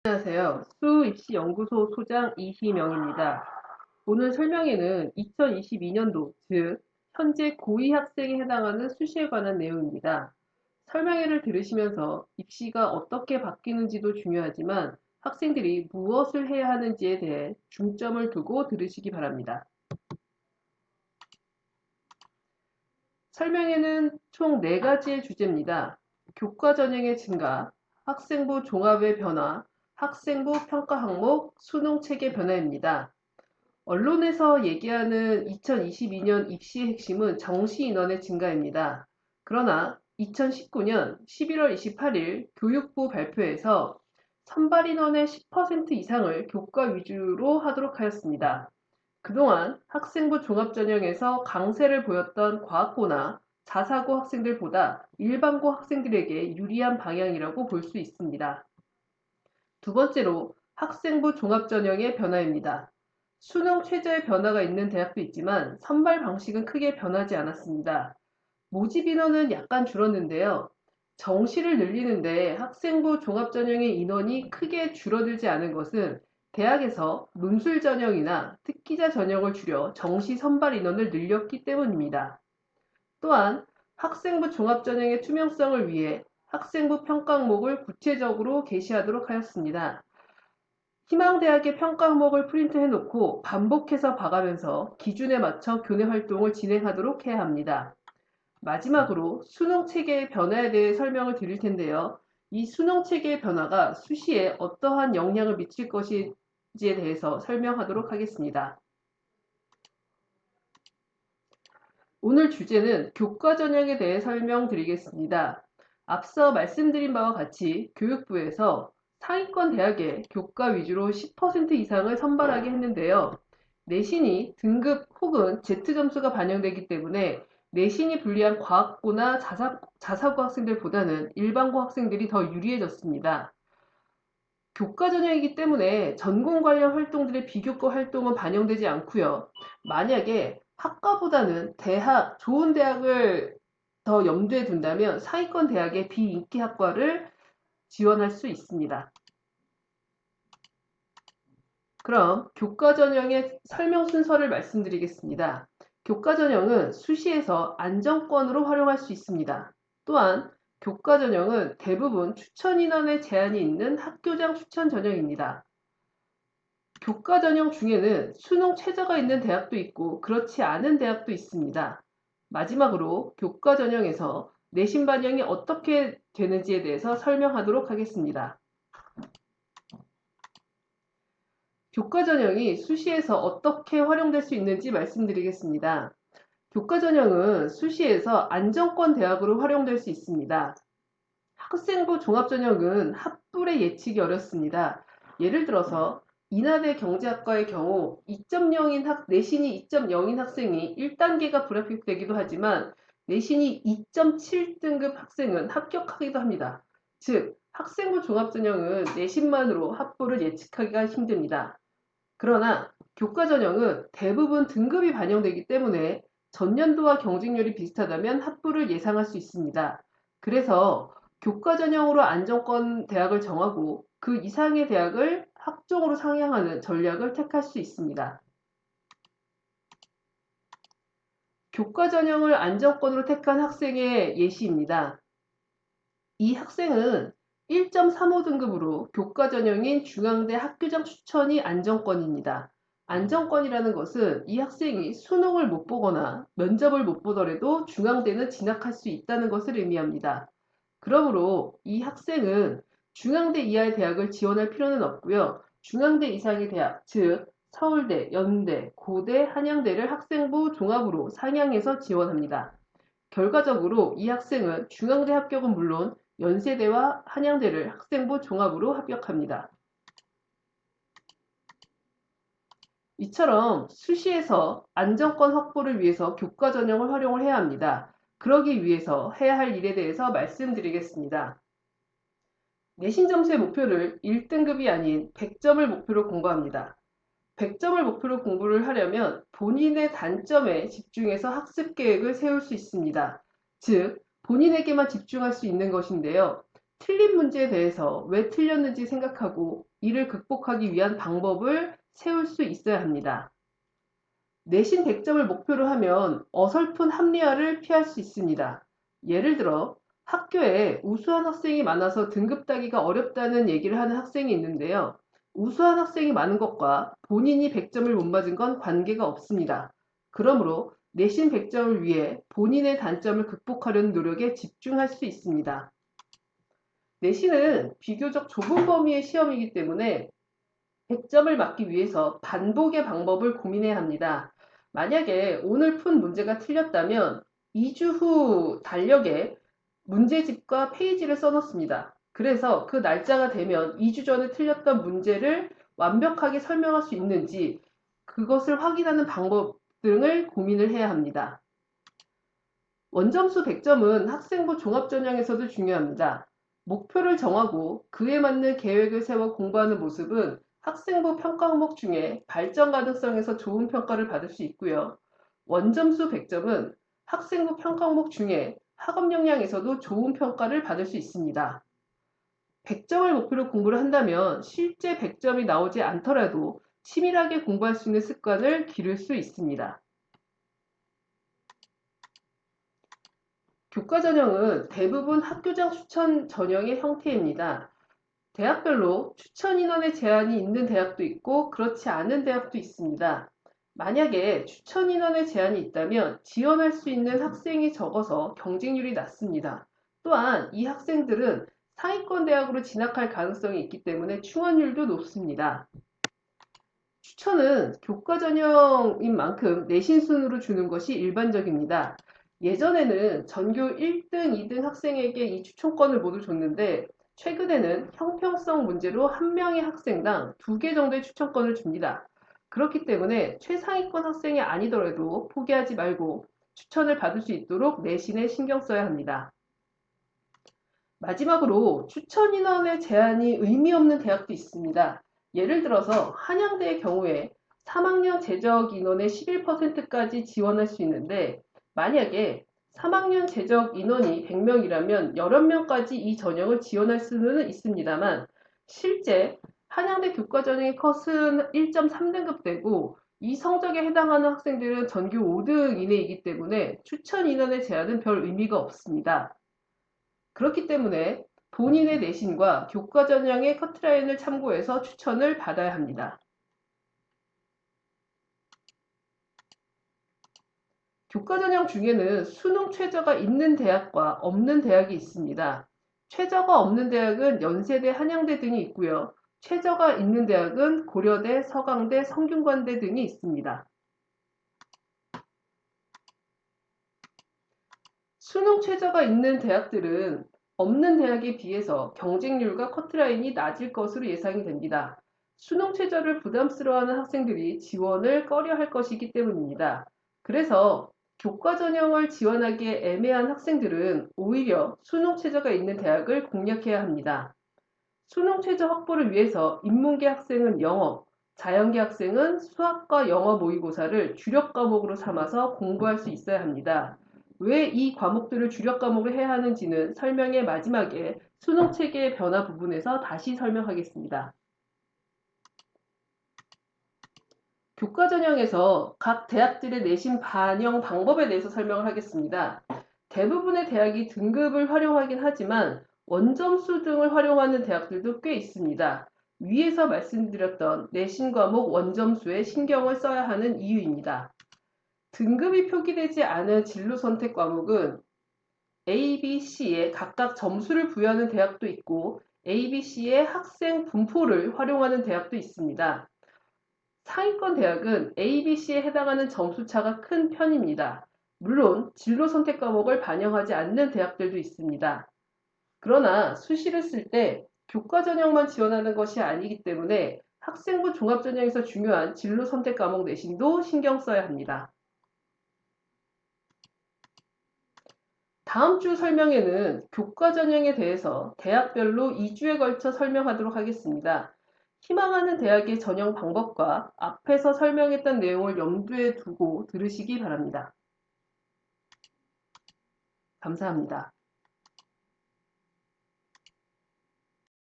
안녕하세요. 수입시연구소 소장 이희명입니다. 오늘 설명에는 2022년도, 즉 현재 고2 학생에 해당하는 수시에 관한 내용입니다. 설명회를 들으시면서 입시가 어떻게 바뀌는지도 중요하지만 학생들이 무엇을 해야 하는지에 대해 중점을 두고 들으시기 바랍니다. 설명회는 총 4가지의 주제입니다. 교과 전형의 증가, 학생부 종합의 변화, 학생부 평가 항목, 수능 체계 변화입니다. 언론에서 얘기하는 2022년 입시의 핵심은 정시 인원의 증가입니다. 그러나 2019년 11월 28일 교육부 발표에서 선발 인원의 10% 이상을 교과 위주로 하도록 하였습니다. 그동안 학생부 종합전형에서 강세를 보였던 과학고나 자사고 학생들보다 일반고 학생들에게 유리한 방향이라고 볼 수 있습니다. 두 번째로 학생부 종합전형의 변화입니다. 수능 최저의 변화가 있는 대학도 있지만 선발 방식은 크게 변하지 않았습니다. 모집 인원은 약간 줄었는데요. 정시를 늘리는데 학생부 종합전형의 인원이 크게 줄어들지 않은 것은 대학에서 논술 전형이나 특기자 전형을 줄여 정시 선발 인원을 늘렸기 때문입니다. 또한 학생부 종합전형의 투명성을 위해 학생부 평가 항목을 구체적으로 게시하도록 하였습니다. 희망대학의 평가 항목을 프린트해놓고 반복해서 봐가면서 기준에 맞춰 교내 활동을 진행하도록 해야 합니다. 마지막으로 수능 체계의 변화에 대해 설명을 드릴 텐데요. 이 수능 체계의 변화가 수시에 어떠한 영향을 미칠 것인지에 대해서 설명하도록 하겠습니다. 오늘 주제는 교과 전형에 대해 설명드리겠습니다. 앞서 말씀드린 바와 같이 교육부에서 상위권 대학에 교과 위주로 10% 이상을 선발하게 했는데요. 내신이 등급 혹은 Z점수가 반영되기 때문에 내신이 불리한 과학고나 자사고 학생들보다는 일반고 학생들이 더 유리해졌습니다. 교과 전형이기 때문에 전공 관련 활동들의 비교과 활동은 반영되지 않고요. 만약에 학과보다는 좋은 대학을 더 염두에 둔다면 상위권 대학의 비인기 학과를 지원할 수 있습니다. 그럼 교과 전형의 설명 순서를 말씀드리겠습니다. 교과 전형은 수시에서 안정권으로 활용할 수 있습니다. 또한 교과 전형은 대부분 추천 인원의 제한이 있는 학교장 추천 전형입니다. 교과 전형 중에는 수능 최저가 있는 대학도 있고 그렇지 않은 대학도 있습니다. 마지막으로 교과 전형에서 내신 반영이 어떻게 되는지에 대해서 설명하도록 하겠습니다. 교과 전형이 수시에서 어떻게 활용될 수 있는지 말씀드리겠습니다. 교과 전형은 수시에서 안정권 대학으로 활용될 수 있습니다. 학생부 종합전형은 합불의 예측이 어렵습니다. 예를 들어서 인하대 경제학과의 경우 내신이 2.0인 학생이 1단계가 불합격되기도 하지만 내신이 2.7등급 학생은 합격하기도 합니다. 즉, 학생부 종합전형은 내신만으로 합불을 예측하기가 힘듭니다. 그러나 교과전형은 대부분 등급이 반영되기 때문에 전년도와 경쟁률이 비슷하다면 합불을 예상할 수 있습니다. 그래서 교과 전형으로 안정권 대학을 정하고 그 이상의 대학을 학종으로 상향하는 전략을 택할 수 있습니다. 교과 전형을 안정권으로 택한 학생의 예시입니다. 이 학생은 1.35등급으로 교과 전형인 중앙대 학교장 추천이 안정권입니다. 안정권이라는 것은 이 학생이 수능을 못 보거나 면접을 못 보더라도 중앙대는 진학할 수 있다는 것을 의미합니다. 그러므로 이 학생은 중앙대 이하의 대학을 지원할 필요는 없고요. 중앙대 이상의 대학, 즉 서울대, 연대, 고대, 한양대를 학생부 종합으로 상향해서 지원합니다. 결과적으로 이 학생은 중앙대 합격은 물론 연세대와 한양대를 학생부 종합으로 합격합니다. 이처럼 수시에서 안정권 확보를 위해서 교과 전형을 활용을 해야 합니다. 그러기 위해서 해야 할 일에 대해서 말씀드리겠습니다. 내신 점수의 목표를 1등급이 아닌 100점을 목표로 공부합니다. 100점을 목표로 공부를 하려면 본인의 단점에 집중해서 학습 계획을 세울 수 있습니다. 즉, 본인에게만 집중할 수 있는 것인데요. 틀린 문제에 대해서 왜 틀렸는지 생각하고 이를 극복하기 위한 방법을 세울 수 있어야 합니다. 내신 100점을 목표로 하면 어설픈 합리화를 피할 수 있습니다. 예를 들어 학교에 우수한 학생이 많아서 등급 따기가 어렵다는 얘기를 하는 학생이 있는데요. 우수한 학생이 많은 것과 본인이 100점을 못 맞은 건 관계가 없습니다. 그러므로 내신 100점을 위해 본인의 단점을 극복하려는 노력에 집중할 수 있습니다. 내신은 비교적 좁은 범위의 시험이기 때문에 100점을 맞기 위해서 반복의 방법을 고민해야 합니다. 만약에 오늘 푼 문제가 틀렸다면 2주 후 달력에 문제집과 페이지를 써놓습니다. 그래서 그 날짜가 되면 2주 전에 틀렸던 문제를 완벽하게 설명할 수 있는지 그것을 확인하는 방법 등을 고민을 해야 합니다. 원점수 100점은 학생부 종합전형에서도 중요합니다. 목표를 정하고 그에 맞는 계획을 세워 공부하는 모습은 학생부 평가 항목 중에 발전 가능성에서 좋은 평가를 받을 수 있고요. 원점수 100점은 학생부 평가 항목 중에 학업 역량에서도 좋은 평가를 받을 수 있습니다. 100점을 목표로 공부를 한다면 실제 100점이 나오지 않더라도 치밀하게 공부할 수 있는 습관을 기를 수 있습니다. 교과 전형은 대부분 학교장 추천 전형의 형태입니다. 대학별로 추천 인원의 제한이 있는 대학도 있고 그렇지 않은 대학도 있습니다. 만약에 추천 인원의 제한이 있다면 지원할 수 있는 학생이 적어서 경쟁률이 낮습니다. 또한 이 학생들은 상위권 대학으로 진학할 가능성이 있기 때문에 충원율도 높습니다. 추천은 교과 전형인 만큼 내신 순으로 주는 것이 일반적입니다. 예전에는 전교 1등, 2등 학생에게 이 추천권을 모두 줬는데 최근에는 형평성 문제로 한 명의 학생당 2개 정도의 추천권을 줍니다. 그렇기 때문에 최상위권 학생이 아니더라도 포기하지 말고 추천을 받을 수 있도록 내신에 신경 써야 합니다. 마지막으로 추천 인원의 제한이 의미 없는 대학도 있습니다. 예를 들어서 한양대의 경우에 3학년 재적 인원의 11%까지 지원할 수 있는데 만약에 3학년 재적 인원이 100명이라면 11명까지 이 전형을 지원할 수는 있습니다만 실제 한양대 교과 전형의 컷은 1.3등급되고 이 성적에 해당하는 학생들은 전교 5등 이내이기 때문에 추천 인원의 제한은 별 의미가 없습니다. 그렇기 때문에 본인의 내신과 교과 전형의 커트라인을 참고해서 추천을 받아야 합니다. 교과 전형 중에는 수능 최저가 있는 대학과 없는 대학이 있습니다. 최저가 없는 대학은 연세대, 한양대 등이 있고요. 최저가 있는 대학은 고려대, 서강대, 성균관대 등이 있습니다. 수능 최저가 있는 대학들은 없는 대학에 비해서 경쟁률과 커트라인이 낮을 것으로 예상이 됩니다. 수능 최저를 부담스러워하는 학생들이 지원을 꺼려할 것이기 때문입니다. 그래서 교과 전형을 지원하기에 애매한 학생들은 오히려 수능 최저가 있는 대학을 공략해야 합니다. 수능 최저 확보를 위해서 인문계 학생은 영어, 자연계 학생은 수학과 영어 모의고사를 주력 과목으로 삼아서 공부할 수 있어야 합니다. 왜 이 과목들을 주력 과목으로 해야 하는지는 설명의 마지막에 수능 체계의 변화 부분에서 다시 설명하겠습니다. 교과 전형에서 각 대학들의 내신 반영 방법에 대해서 설명을 하겠습니다. 대부분의 대학이 등급을 활용하긴 하지만 원점수 등을 활용하는 대학들도 꽤 있습니다. 위에서 말씀드렸던 내신 과목 원점수에 신경을 써야 하는 이유입니다. 등급이 표기되지 않은 진로 선택 과목은 A, B, C에 각각 점수를 부여하는 대학도 있고 A, B, C의 학생 분포를 활용하는 대학도 있습니다. 상위권 대학은 A, B, C에 해당하는 점수차가 큰 편입니다. 물론 진로 선택 과목을 반영하지 않는 대학들도 있습니다. 그러나 수시를 쓸 때 교과 전형만 지원하는 것이 아니기 때문에 학생부 종합전형에서 중요한 진로 선택 과목 내신도 신경 써야 합니다. 다음 주 설명에는 교과 전형에 대해서 대학별로 2주에 걸쳐 설명하도록 하겠습니다. 희망하는 대학의 전형 방법과 앞에서 설명했던 내용을 염두에 두고 들으시기 바랍니다. 감사합니다.